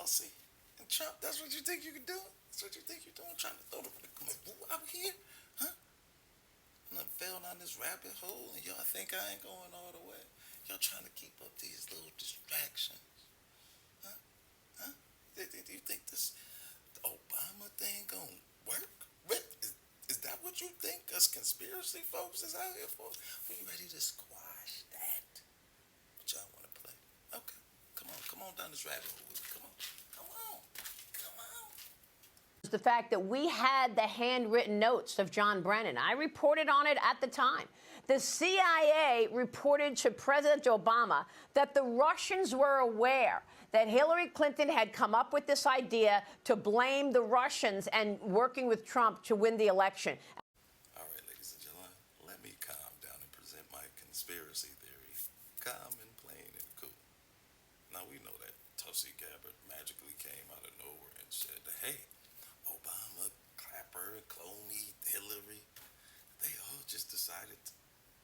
policy. And Trump, that's what you think you can do? That's what you think you're doing? Trying to throw the boo out here? Huh? I done fell down this rabbit hole and y'all think I ain't going all the way. Y'all trying to keep up these little distractions. Huh? Huh? Do you think this Obama thing gonna work? Is that what you think us conspiracy folks is out here for? We ready to squash that? What y'all want to play? Okay, come on down this rabbit hole. Come on, come on, come on. The fact that we had the handwritten notes of John Brennan. I reported on it at the time. The CIA reported to President Obama that the Russians were aware that Hillary Clinton had come up with this idea to blame the Russians and working with Trump to win the election. All right, ladies and gentlemen, let me calm down and present my conspiracy theory. Calm and plain and cool. Now, we know that Tulsi Gabbard magically came out of nowhere and said, hey, Obama, Clapper, Comey, Hillary, they all just decided to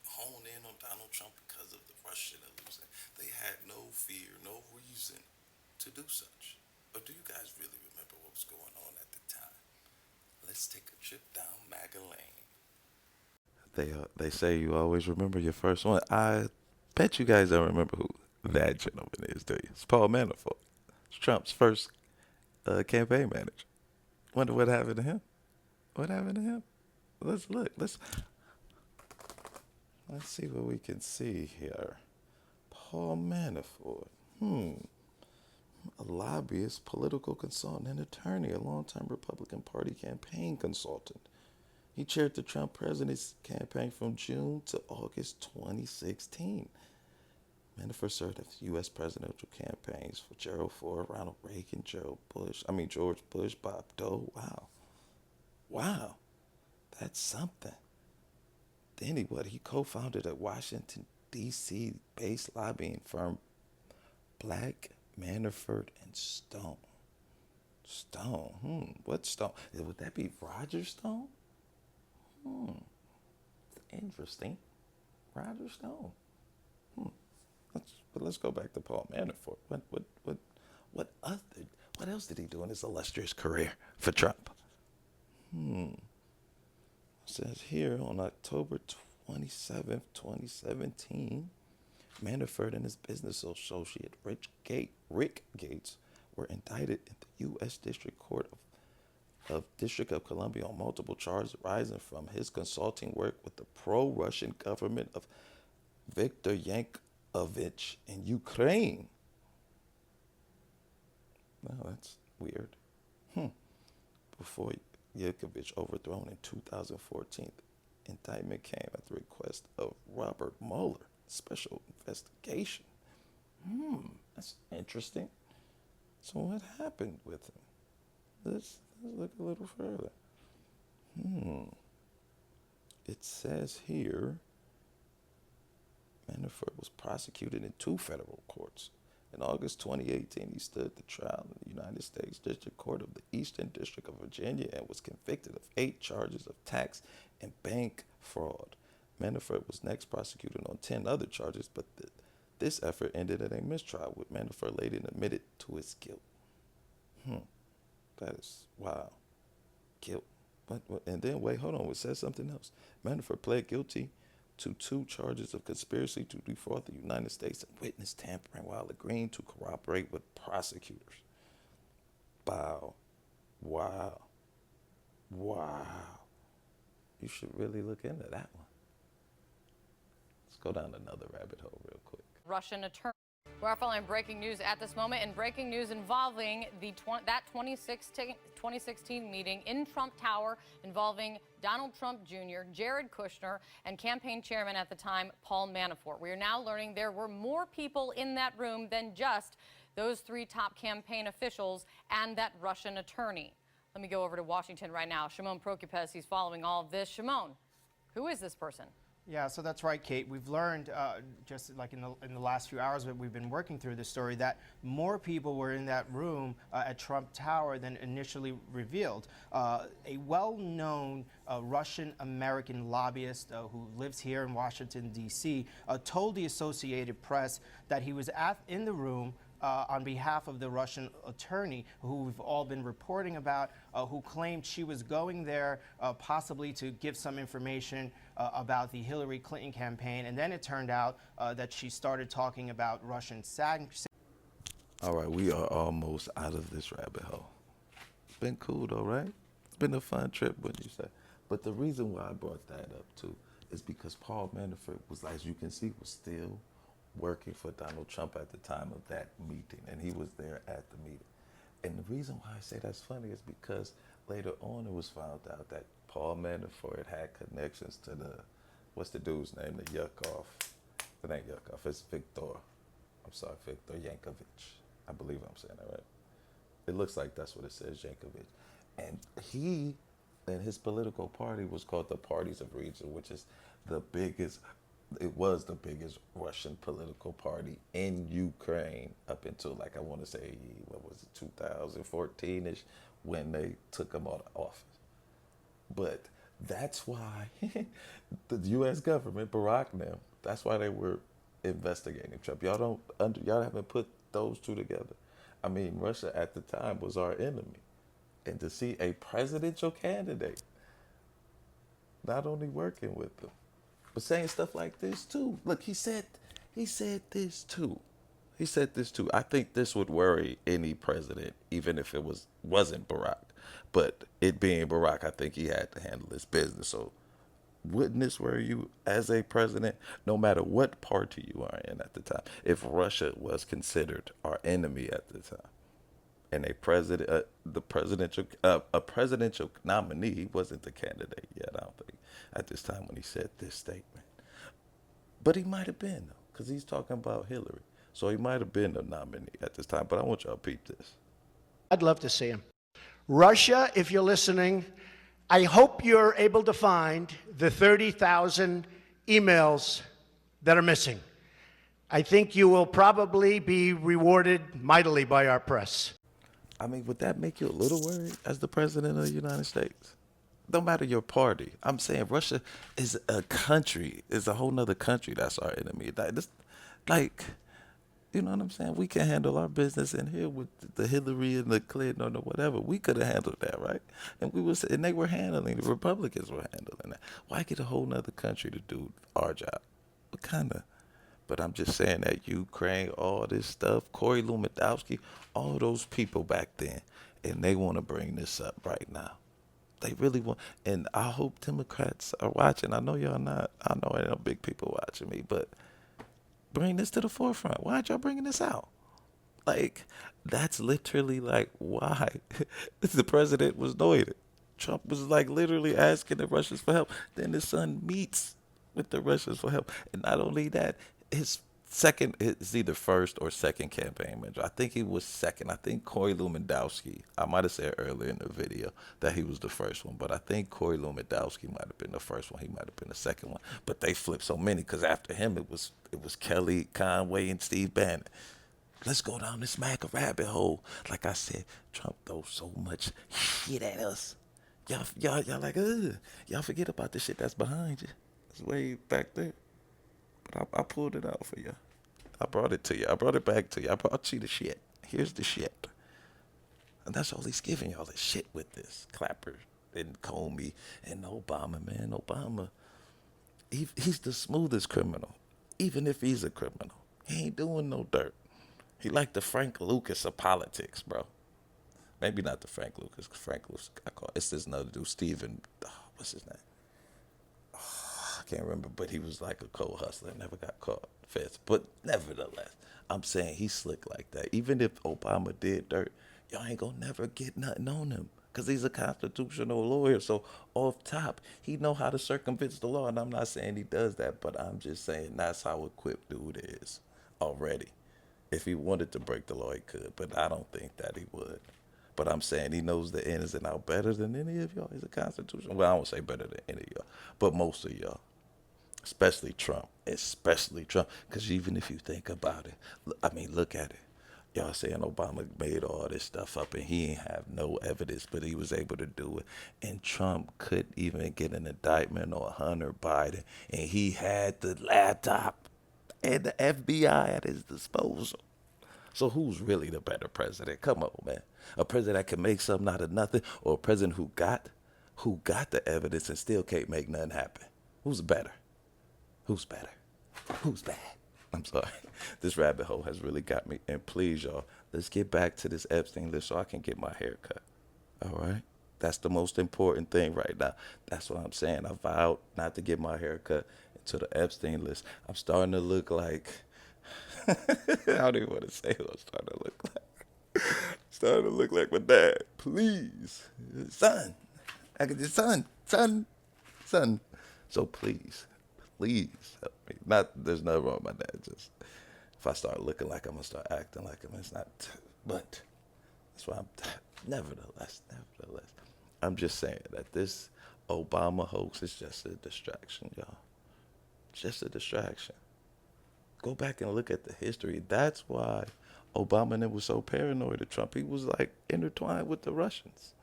hone in on Donald Trump because of the Russian illusion. They had no fear, no reason to do such. But do you guys really remember what was going on at the time? Let's take a trip down Maga Lane. They say you always remember your first one. I bet you guys don't remember who that gentleman is, do you? It's Paul Manafort. It's Trump's first campaign manager. Wonder what happened to him? What happened to him? Let's look. Let's see what we can see here. Paul Manafort. A lobbyist, political consultant, and attorney, a longtime Republican Party campaign consultant. He chaired the Trump presidency campaign from June to August 2016. Manafort served as U.S. presidential campaigns for Gerald Ford, Ronald Reagan, George Bush, Bob Dole. Wow, that's something. Then he co-founded a Washington, D.C. based lobbying firm, Black, Manafort, and Stone. What Stone? Would that be Roger Stone? Interesting. Roger Stone. Let's go back to Paul Manafort. What else did he do in his illustrious career for Trump? It says here on October 27th, 2017, Manafort and his business associate Rick Gates were indicted in the U.S. District Court of District of Columbia on multiple charges arising from his consulting work with the pro-Russian government of Viktor Yanukovych in Ukraine. Well, that's weird. Before Yanukovych overthrown in 2014, indictment came at the request of Robert Mueller, special investigation. That's interesting. So what happened with him? Let's look a little further. It says here, Manafort was prosecuted in 2 federal courts. In August 2018, he stood the trial in the United States District Court of the Eastern District of Virginia and was convicted of 8 charges of tax and bank fraud. Manafort was next prosecuted on 10 other charges, but this effort ended in a mistrial, with Manafort later admitted to his guilt. That is, wow. Guilt. And then, wait, hold on, it says something else. Manafort pled guilty to 2 charges of conspiracy to defraud the United States and witness tampering while agreeing to cooperate with prosecutors. Wow. You should really look into that one. Let's go down another rabbit hole real quick. Russian attorney. We're following breaking news at this moment, and breaking news involving that 2016 meeting in Trump Tower involving Donald Trump Jr., Jared Kushner, and campaign chairman at the time, Paul Manafort. We are now learning there were more people in that room than just those 3 top campaign officials and that Russian attorney. Let me go over to Washington right now. Shimon Prokupecz, he's following all of this. Shimon, who is this person? Yeah, so that's right, Kate. We've learned just like in the last few hours that we've been working through this story that more people were in that room at Trump Tower than initially revealed. A well-known Russian-American lobbyist who lives here in Washington, D.C., told the Associated Press that he was in the room on behalf of the Russian attorney who we've all been reporting about, who claimed she was going there possibly to give some information about the Hillary Clinton campaign. And then it turned out that she started talking about Russian sanctions. All right, we are almost out of this rabbit hole. It's been cool though, right? It's been a fun trip, wouldn't you say? But the reason why I brought that up too is because Paul Manafort was, as you can see, was still working for Donald Trump at the time of that meeting, and he was there at the meeting. And the reason why I say that's funny is because later on it was found out that Paul Manafort had connections to what's the dude's name, the Yukoff. It ain't Yukoff, it's Viktor. I'm sorry, Viktor Yankovic. I believe I'm saying that right. It looks like that's what it says, Yankovic. And he and his political party was called the Parties of Region, which is the biggest, it was the biggest Russian political party in Ukraine up until, like, I want to say, what was it, 2014-ish, when they took him out of office. But that's why the U.S. government, Barack and them, that's why they were investigating Trump. Y'all haven't put those two together. I mean, Russia at the time was our enemy. And to see a presidential candidate not only working with them, but saying stuff like this too. Look, he said this too. He said this too. I think this would worry any president, even if it wasn't Barack. But it being Barack, I think he had to handle his business. So wouldn't this worry you as a president, no matter what party you are in at the time, if Russia was considered our enemy at the time? And a presidential nominee, he wasn't the candidate yet, I don't think, at this time when he said this statement. But he might have been, though, because he's talking about Hillary. So he might have been a nominee at this time. But I want y'all to peep this. I'd love to see him. Russia, if you're listening, I hope you're able to find the 30,000 emails that are missing. I think you will probably be rewarded mightily by our press. I mean, would that make you a little worried as the president of the United States? No matter your party. I'm saying Russia is a country, is a whole nother country that's our enemy. Like, you know what I'm saying? We can handle our business in here with the Hillary and the Clinton or whatever. We could have handled that, right? And they were handling, the Republicans were handling that. Why get a whole nother country to do our job? What kind of? But I'm just saying that Ukraine, all this stuff, Corey Lewandowski, all those people back then, and they want to bring this up right now. They really want, and I hope Democrats are watching. I know y'all not. I know ain't no big people watching me, but bring this to the forefront. Why aren't y'all bringing this out? Like, that's literally like why the president was anointed. Trump was like literally asking the Russians for help. Then his son meets with the Russians for help, and not only that, his second, it's either first or second campaign manager. I think he was second. I think Corey Lewandowski, I might have said earlier in the video that he was the first one, but I think Corey Lewandowski might have been the first one. He might have been the second one. But they flipped so many because after him, it was Kelly Conway and Steve Bannon. Let's go down this Maga rabbit hole. Like I said, Trump throws so much shit at us. Y'all like, ugh. Y'all forget about the shit that's behind you. It's way back there. But I pulled it out for you. I brought it to you. I brought it back to you. I brought you the shit. Here's the shit. And that's all he's giving y'all, the shit with this. Clapper and Comey and Obama, man. Obama, he's the smoothest criminal. Even if he's a criminal. He ain't doing no dirt. He like the Frank Lucas of politics, bro. Maybe not the Frank Lucas. Frank Lucas, it's this another dude, Steven, what's his name? I can't remember, but he was like a co-hustler, never got caught. Feds. But nevertheless, I'm saying he's slick like that. Even if Obama did dirt, y'all ain't gonna never get nothing on him because he's a constitutional lawyer. So off top, he know how to circumvent the law. And I'm not saying he does that, but I'm just saying that's how equipped dude is already. If he wanted to break the law, he could, but I don't think that he would. But I'm saying he knows the ins and outs better than any of y'all. He's a constitutional. Well, I won't say better than any of y'all, but most of y'all. Especially Trump. Because even if you think about it, I mean, look at it. Y'all saying Obama made all this stuff up and he ain't have no evidence, but he was able to do it. And Trump couldn't even get an indictment on Hunter Biden. And he had the laptop and the FBI at his disposal. So who's really the better president? Come on, man. A president that can make something out of nothing, or a president who got the evidence and still can't make nothing happen? Who's better? Who's better? Who's bad? I'm sorry. This rabbit hole has really got me. And please, y'all, let's get back to this Epstein list so I can get my hair cut. All right? That's the most important thing right now. That's what I'm saying. I vowed not to get my hair cut until the Epstein list. I'm starting to look like, I don't even want to say who I'm starting to look like. Starting to look like my dad. Please. Son. I could just, son. So please help me. There's nothing wrong with my dad. Just if I start looking like I'm gonna start acting like him, it's not. But that's why nevertheless, I'm just saying that this Obama hoax is just a distraction, y'all. Just a distraction. Go back and look at the history. That's why Obama and them was so paranoid of Trump. He was like intertwined with the Russians.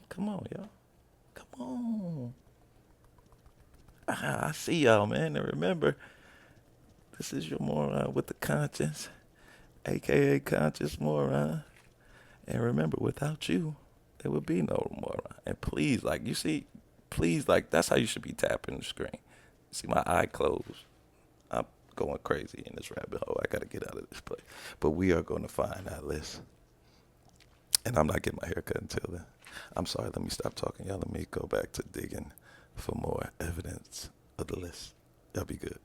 Come on, y'all. Come on. I see y'all, man. And remember, this is your moron with the conscience, a.k.a. conscious moron. And remember, without you, there would be no moron. And please, like, you see, please, like, that's how you should be tapping the screen. See my eye closed. I'm going crazy in this rabbit hole. I got to get out of this place. But we are going to find that list. And I'm not getting my hair cut until then. I'm sorry. Let me stop talking, y'all. Let me go back to digging for more evidence of the list. Y'all be good.